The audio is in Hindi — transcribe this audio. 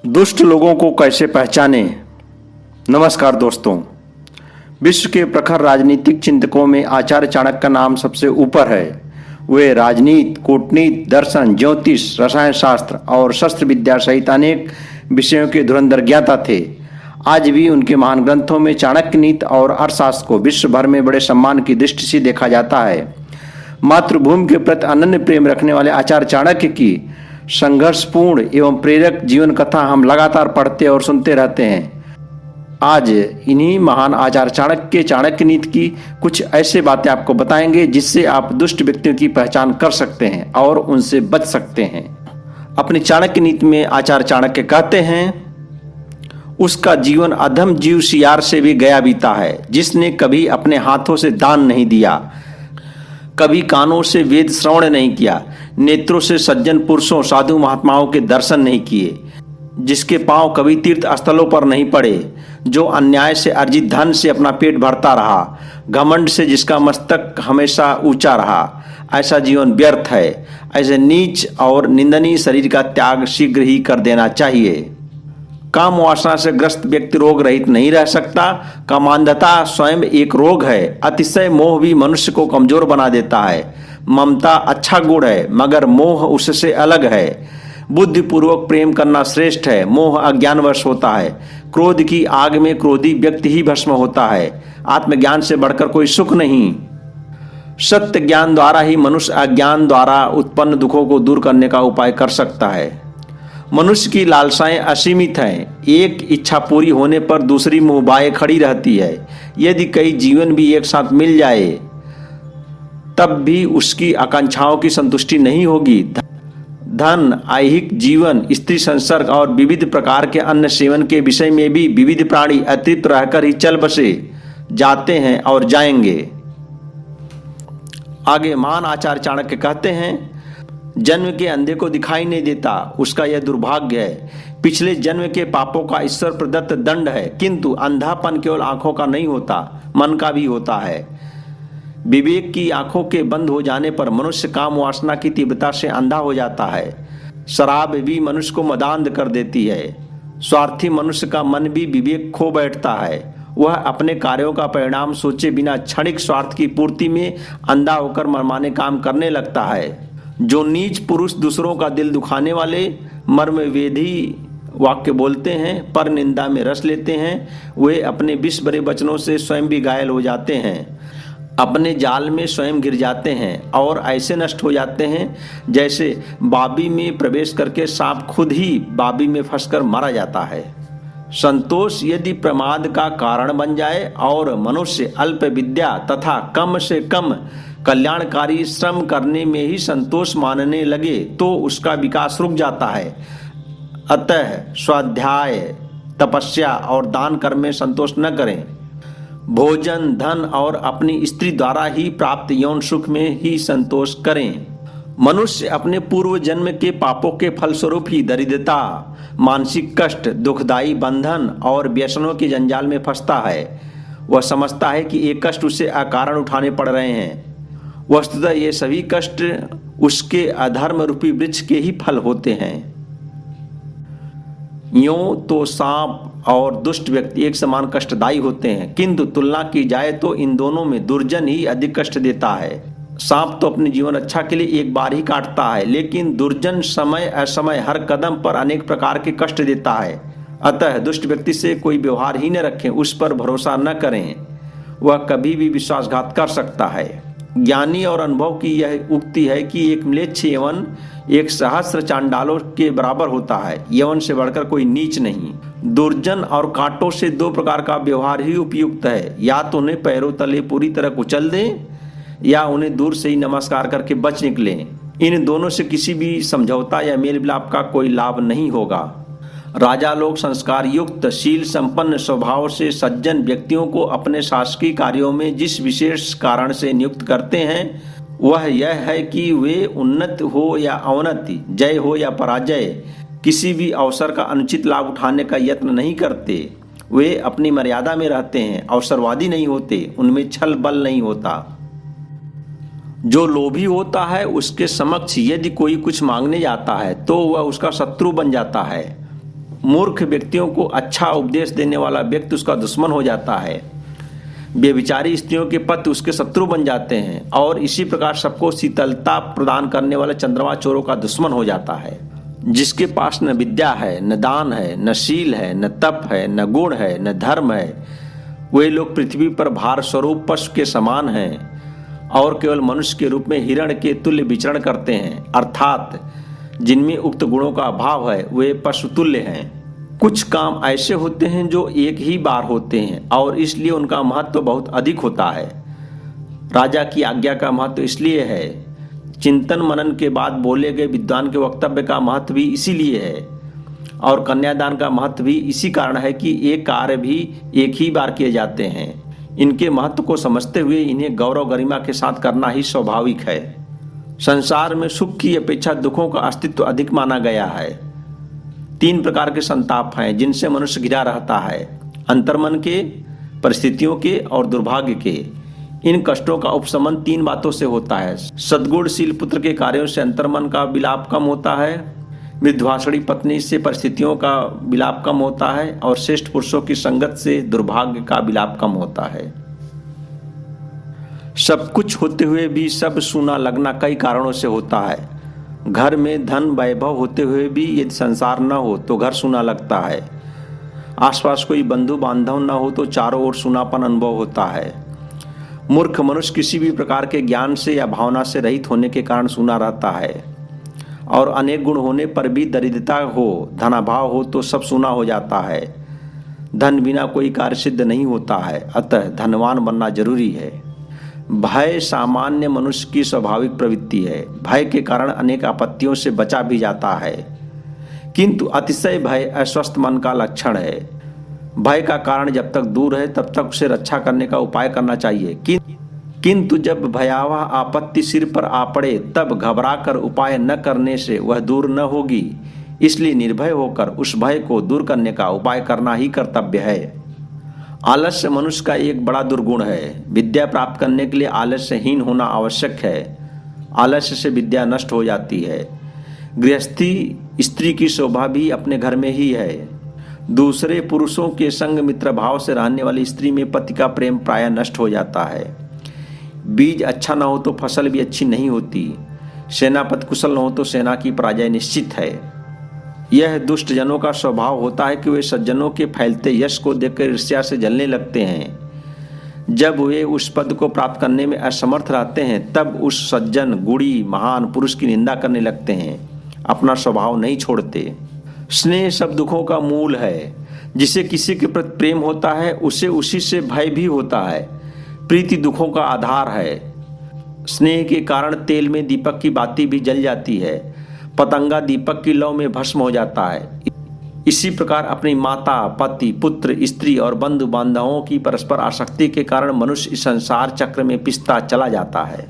दुष्ट लोगों को कैसे पहचाने। नमस्कार दोस्तों, विश्व के प्रखर राजनीतिक चिंतकों में आचार्य चाणक्य का नाम सबसे ऊपर है। वे राजनीति, कूटनीति, दर्शन, ज्योतिष, रसायन शास्त्र और शस्त्र विद्या सहित अनेक विषयों के धुरंधर ज्ञाता थे। आज भी उनके महान ग्रंथों में चाणक्य नीति और अर्थशास्त्र को विश्व भर में बड़े सम्मान की दृष्टि से देखा जाता है। मातृभूमि के प्रति अनन्य प्रेम रखने वाले आचार्य चाणक्य की संघर्षपूर्ण एवं प्रेरक जीवन कथा हम लगातार पढ़ते और सुनते रहते हैं। आज इन्हीं महान आचार्य चाणक्य के चाणक्य नीति की कुछ ऐसे बातें आपको बताएंगे जिससे आप दुष्ट व्यक्तियों की पहचान कर सकते हैं और उनसे बच सकते हैं। अपनी चाणक्य नीति में आचार्य चाणक्य कहते हैं, उसका जीवन अधम जीव सियार से भी गया बीता है, जिसने कभी अपने हाथों से दान नहीं दिया, कभी कानों से वेद श्रवण नहीं किया, नेत्रों से सज्जन पुरुषों साधु महात्माओं के दर्शन नहीं किए, जिसके पांव कभी तीर्थ स्थलों पर नहीं पड़े, जो अन्याय से अर्जित धन से अपना पेट भरता रहा, घमंड से जिसका मस्तक हमेशा ऊंचा रहा, ऐसा जीवन व्यर्थ है। ऐसे नीच और निंदनीय शरीर का त्याग शीघ्र ही कर देना चाहिए। काम वासना से ग्रस्त व्यक्ति रोग रहित नहीं रह सकता। कामांधता स्वयं एक रोग है। अतिशय मोह भी मनुष्य को कमजोर बना देता है। ममता अच्छा गुण है, मगर मोह उससे अलग है। बुद्धिपूर्वक प्रेम करना श्रेष्ठ है, मोह अज्ञानवश होता है। क्रोध की आग में क्रोधी व्यक्ति ही भस्म होता है। आत्मज्ञान से बढ़कर कोई सुख नहीं। सत्य ज्ञान द्वारा ही मनुष्य अज्ञान द्वारा उत्पन्न दुखों को दूर करने का उपाय कर सकता है। मनुष्य की लालसाएं असीमित हैं। एक इच्छा पूरी होने पर दूसरी मुहबाएं खड़ी रहती है। यदि कई जीवन भी एक साथ मिल जाए तब भी उसकी आकांक्षाओं की संतुष्टि नहीं होगी। धन, ऐहिक जीवन, स्त्री संसर्ग और विविध प्रकार के अन्न सेवन के विषय में भी विविध प्राणी अतृप्त रहकर ही चल बसे जाते हैं और जाएंगे। आगे महान आचार्य चाणक्य कहते हैं, जन्म के अंधे को दिखाई नहीं देता, उसका यह दुर्भाग्य है। पिछले जन्म के पापों का ईश्वर प्रदत्त दंड है, किंतु अंधापन केवल आंखों का नहीं होता, मन का भी होता है। विवेक की आंखों के बंद हो जाने पर मनुष्य काम वासना की तीव्रता से अंधा हो जाता है। शराब भी मनुष्य को मदांध कर देती है। स्वार्थी मनुष्य का मन भी विवेक खो बैठता है। वह अपने कार्यों का परिणाम सोचे बिना क्षणिक स्वार्थ की पूर्ति में अंधा होकर मनमाने काम करने लगता है। जो नीच पुरुष दूसरों का दिल दुखाने वाले मर्मवेधी वाक्य बोलते हैं, पर निंदा में रस लेते हैं, वे अपने विष भरे वचनों से स्वयं भी घायल हो जाते हैं, अपने जाल में स्वयं गिर जाते हैं और ऐसे नष्ट हो जाते हैं जैसे बाबी में प्रवेश करके सांप खुद ही बाबी में फंसकर मारा जाता है। संतोष यदि प्रमाद का कारण बन जाए और मनुष्य अल्प विद्या तथा कम से कम कल्याणकारी श्रम करने में ही संतोष मानने लगे तो उसका विकास रुक जाता है। अतः स्वाध्याय, तपस्या और दान कर्म में संतोष न करें। भोजन, धन और अपनी स्त्री द्वारा ही प्राप्त यौन सुख में ही संतोष करें। मनुष्य अपने पूर्व जन्म के पापों के फलस्वरूप ही दरिद्रता, मानसिक कष्ट, दुखदायी बंधन और व्यसनों के जंजाल में फंसता है। वह समझता है कि ये कष्ट उसे अकारण उठाने पड़ रहे हैं। वस्तुतः ये सभी कष्ट उसके अधर्म रूपी वृक्ष के ही फल होते हैं। यूं तो सांप और दुष्ट व्यक्ति एक समान कष्टदायी होते हैं, किंतु तुलना की जाए तो इन दोनों में दुर्जन ही अधिक कष्ट देता है। सांप तो अपने जीवन रक्षा के लिए एक बार ही काटता है, लेकिन दुर्जन समय असमय हर कदम पर अनेक प्रकार के कष्ट देता है। अतः दुष्ट व्यक्ति से कोई व्यवहार ही न रखें, उस पर भरोसा न करें, वह कभी भी विश्वासघात कर सकता है। ज्ञानी और अनुभव की यह उक्ति है कि एक म्लेच्छ यवन एक सहस्र चांडालों के बराबर होता है। यवन से बढ़कर कोई नीच नहीं। दुर्जन और कांटों से दो प्रकार का व्यवहार ही उपयुक्त है, या तो उन्हें पैरों तले पूरी तरह कुचल दें या उन्हें दूर से ही नमस्कार करके बच निकलें। इन दोनों से किसी भी समझौता या मेल मिलाप का कोई लाभ नहीं होगा। राजा लोग संस्कार युक्त, शील संपन्न स्वभाव से सज्जन व्यक्तियों को अपने शासकीय कार्यों में जिस विशेष कारण से नियुक्त करते हैं वह यह है कि वे उन्नति हो या अवनति, जय हो या पराजय, किसी भी अवसर का अनुचित लाभ उठाने का यत्न नहीं करते। वे अपनी मर्यादा में रहते हैं, अवसरवादी नहीं होते, उनमें छल बल नहीं होता। जो लोभी होता है उसके समक्ष यदि कोई कुछ मांगने जाता है तो वह उसका शत्रु बन जाता है। मूर्ख व्यक्तियों को अच्छा उपदेश देने वाला व्यक्ति उसका दुश्मन हो जाता है। व्यभिचारी स्त्रियों के पति उसके शत्रु बन जाते हैं और इसी प्रकार सबको शीतलता प्रदान करने वाला चंद्रमा चोरों का दुश्मन हो जाता है। जिसके पास न विद्या है, न दान है, न शील है, न तप है, न गुण है, न धर्म है, वे लोग पृथ्वी पर भार स्वरूप पशु के समान हैं और केवल मनुष्य के रूप में हिरण के तुल्य विचरण करते हैं, अर्थात जिनमें उक्त गुणों का अभाव है वे पशु तुल्य हैं। कुछ काम ऐसे होते हैं जो एक ही बार होते हैं और इसलिए उनका महत्व बहुत अधिक होता है। राजा की आज्ञा का महत्व इसलिए है, चिंतन मनन के बाद बोले गए विद्वान के वक्तव्य का महत्व भी इसीलिए है और कन्यादान का महत्व भी इसी कारण है कि ये कार्य भी एक ही बार किए जाते हैं। इनके महत्व को समझते हुए इन्हें गौरव गरिमा के साथ करना ही स्वाभाविक है। संसार में सुख की अपेक्षा दुखों का अस्तित्व अधिक माना गया है। 3 प्रकार के संताप हैं जिनसे मनुष्य घिरा रहता है, अंतर्मन के, परिस्थितियों के और दुर्भाग्य के। इन कष्टों का उपशमन 3 बातों से होता है। सद्गुणशील पुत्र के कार्यों से अंतर्मन का विलाप कम होता है, मृदुभाषणी पत्नी से परिस्थितियों का विलाप कम होता है और श्रेष्ठ पुरुषों की संगत से दुर्भाग्य का विलाप कम होता है। सब कुछ होते हुए भी सब सूना लगना कई कारणों से होता है। घर में धन वैभव होते हुए भी यदि संसार न हो तो घर सूना लगता है। आसपास कोई बंधु बांधव न हो तो चारों ओर सूनापन अनुभव होता है। मूर्ख मनुष्य किसी भी प्रकार के ज्ञान से या भावना से रहित होने के कारण सूना रहता है और अनेक गुण होने पर भी दरिद्रता हो, धनाभाव हो तो सब सूना हो जाता है। धन बिना कोई कार्य सिद्ध नहीं होता है, अतः धनवान बनना जरूरी है। भय सामान्य मनुष्य की स्वाभाविक प्रवृत्ति है। भय के कारण अनेक आपत्तियों से बचा भी जाता है, किंतु अतिशय भय अस्वस्थ मन का लक्षण है। भय का कारण जब तक दूर है तब तक उसे रक्षा करने का उपाय करना चाहिए, किंतु जब भयावह आपत्ति सिर पर आ पड़े तब घबराकर उपाय न करने से वह दूर न होगी। इसलिए निर्भय होकर उस भय को दूर करने का उपाय करना ही कर्तव्य है। आलस्य मनुष्य का एक बड़ा दुर्गुण है। विद्या प्राप्त करने के लिए आलस्यहीन होना आवश्यक है। आलस्य से विद्या नष्ट हो जाती है। गृहस्थी स्त्री की शोभा भी अपने घर में ही है। दूसरे पुरुषों के संग मित्र भाव से रहने वाली स्त्री में पति का प्रेम प्रायः नष्ट हो जाता है। बीज अच्छा न हो तो फसल भी अच्छी नहीं होती। सेनापति कुशल न हो तो सेना की पराजय निश्चित है। यह दुष्ट जनों का स्वभाव होता है कि वे सज्जनों के फैलते यश को देखकर ईर्ष्या से जलने लगते हैं। जब वे उस पद को प्राप्त करने में असमर्थ रहते हैं तब उस सज्जन गुणी महान पुरुष की निंदा करने लगते हैं, अपना स्वभाव नहीं छोड़ते। स्नेह सब दुखों का मूल है। जिसे किसी के प्रति प्रेम होता है उसे उसी से भय भी होता है। प्रीति दुखों का आधार है। स्नेह के कारण तेल में दीपक की बाती भी जल जाती है। पतंगा दीपक की लौ में भस्म हो जाता है। इसी प्रकार अपनी माता, पति, पुत्र, स्त्री और बंधु बांधवों की परस्पर आसक्ति के कारण मनुष्य इस संसार चक्र में पिसता चला जाता है।